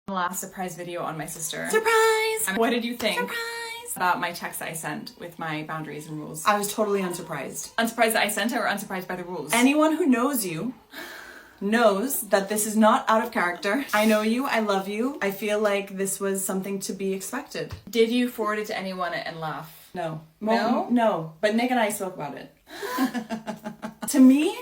Last surprise video on my sister. Surprise! What did you think Surprise! about my text I sent with my boundaries and rules? I was totally unsurprised. Unsurprised that I sent it or unsurprised by the rules? Anyone who knows you knows that this is not out of character. I know you, I love you. I feel like this was something to be expected. Did you forward it to anyone and laugh? No. No? No. But Nick and I spoke about it. To me,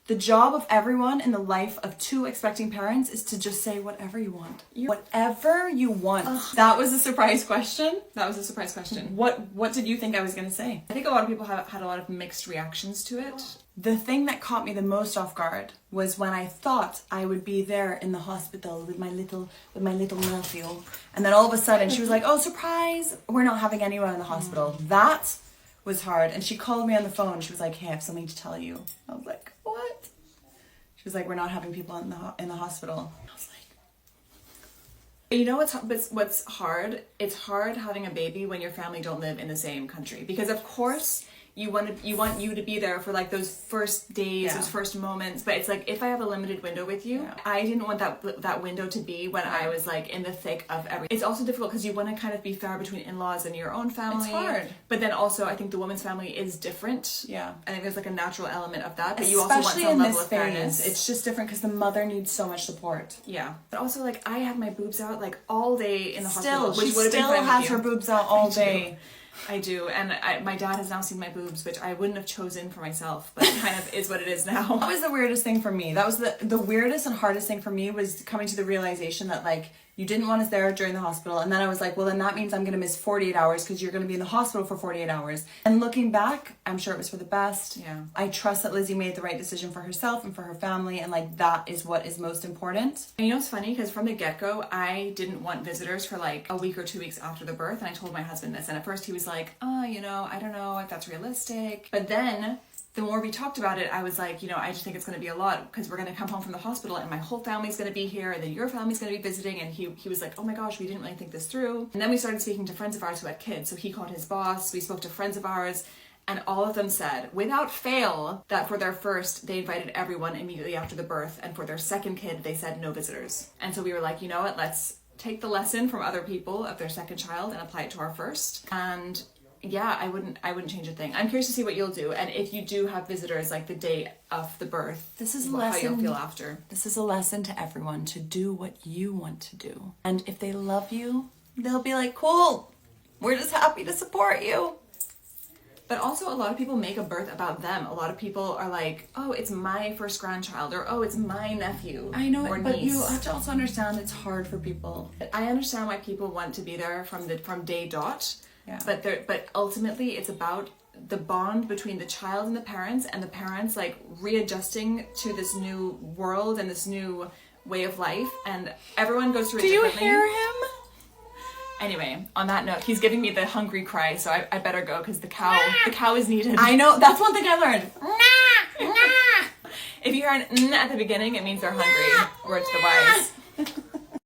the job of everyone in the life of two expecting parents is to just say whatever you want. Whatever you want. That was a surprise question. That was a surprise question. What did you think I was going to say? I think a lot of people have had a lot of mixed reactions to it. The thing that caught me the most off guard was when I thought I would be there in the hospital with my little nephew, and then all of a sudden she was like, "Oh, surprise! We're not having anyone in the hospital." That was hard. And she called me on the phone. She was like, "Hey, I have something to tell you." I was like, "What?" She was like, "We're not having people in the hospital." I was like, You know what's hard? It's hard having a baby when your family don't live in the same country, because of course you want you to be there for like those first days, those first moments. But it's like, if I have a limited window with you, I didn't want that window to be when I was like in the thick of everything. It's also difficult because you want to kind of be fair between in-laws and your own family. It's hard. But then also I think the woman's family is different. Yeah. I think there's like a natural element of that. But especially you also want some in level this of fairness. phase, it's just different because the mother needs so much support. Yeah. But also, like, I had my boobs out like all day in the hospital. She still has her boobs out all day. I do, and my dad has now seen my boobs, which I wouldn't have chosen for myself, but it kind of is what it is now. That was the weirdest thing for me. That was the weirdest and hardest thing for me, was coming to the realization that, like, you didn't want us there during the hospital. And then I was like, well, then that means I'm going to miss 48 hours because you're going to be in the hospital for 48 hours. And looking back, I'm sure it was for the best. Yeah. I trust that Lizzie made the right decision for herself and for her family. And like, that is what is most important. And you know, it's funny because from the get-go, I didn't want visitors for like a week or 2 weeks after the birth. And I told my husband this. And at first he was like, oh, you know, I don't know if that's realistic. But then the more we talked about it, I was like, you know, I just think it's going to be a lot because we're going to come home from the hospital and my whole family's going to be here and then your family's going to be visiting. And he was like, oh my gosh, we didn't really think this through. And then we started speaking to friends of ours who had kids. So he called his boss, we spoke to friends of ours, and all of them said, without fail, that for their first, they invited everyone immediately after the birth. And for their second kid, they said no visitors. And so we were like, you know what, let's take the lesson from other people of their second child and apply it to our first. And yeah, I wouldn't change a thing. I'm curious to see what you'll do, and if you do have visitors like the day of the birth, This is a how lesson. you'll feel after. This is a lesson to everyone, to do what you want to do. And if they love you, they'll be like, cool, we're just happy to support you. But also, a lot of people make a birth about them. A lot of people are like, oh, it's my first grandchild, or oh, it's my nephew. I know, or but niece. you have to also understand it's hard for people. I understand why people want to be there from day dot. Yeah. But ultimately, it's about the bond between the child and the parents like readjusting to this new world and this new way of life, and everyone goes through it differently. Do you hear him? Anyway, on that note, he's giving me the hungry cry, so I better go because the cow is needed. I know, that's one thing I learned. If you hear an at the beginning, it means they're hungry. Words to the wise.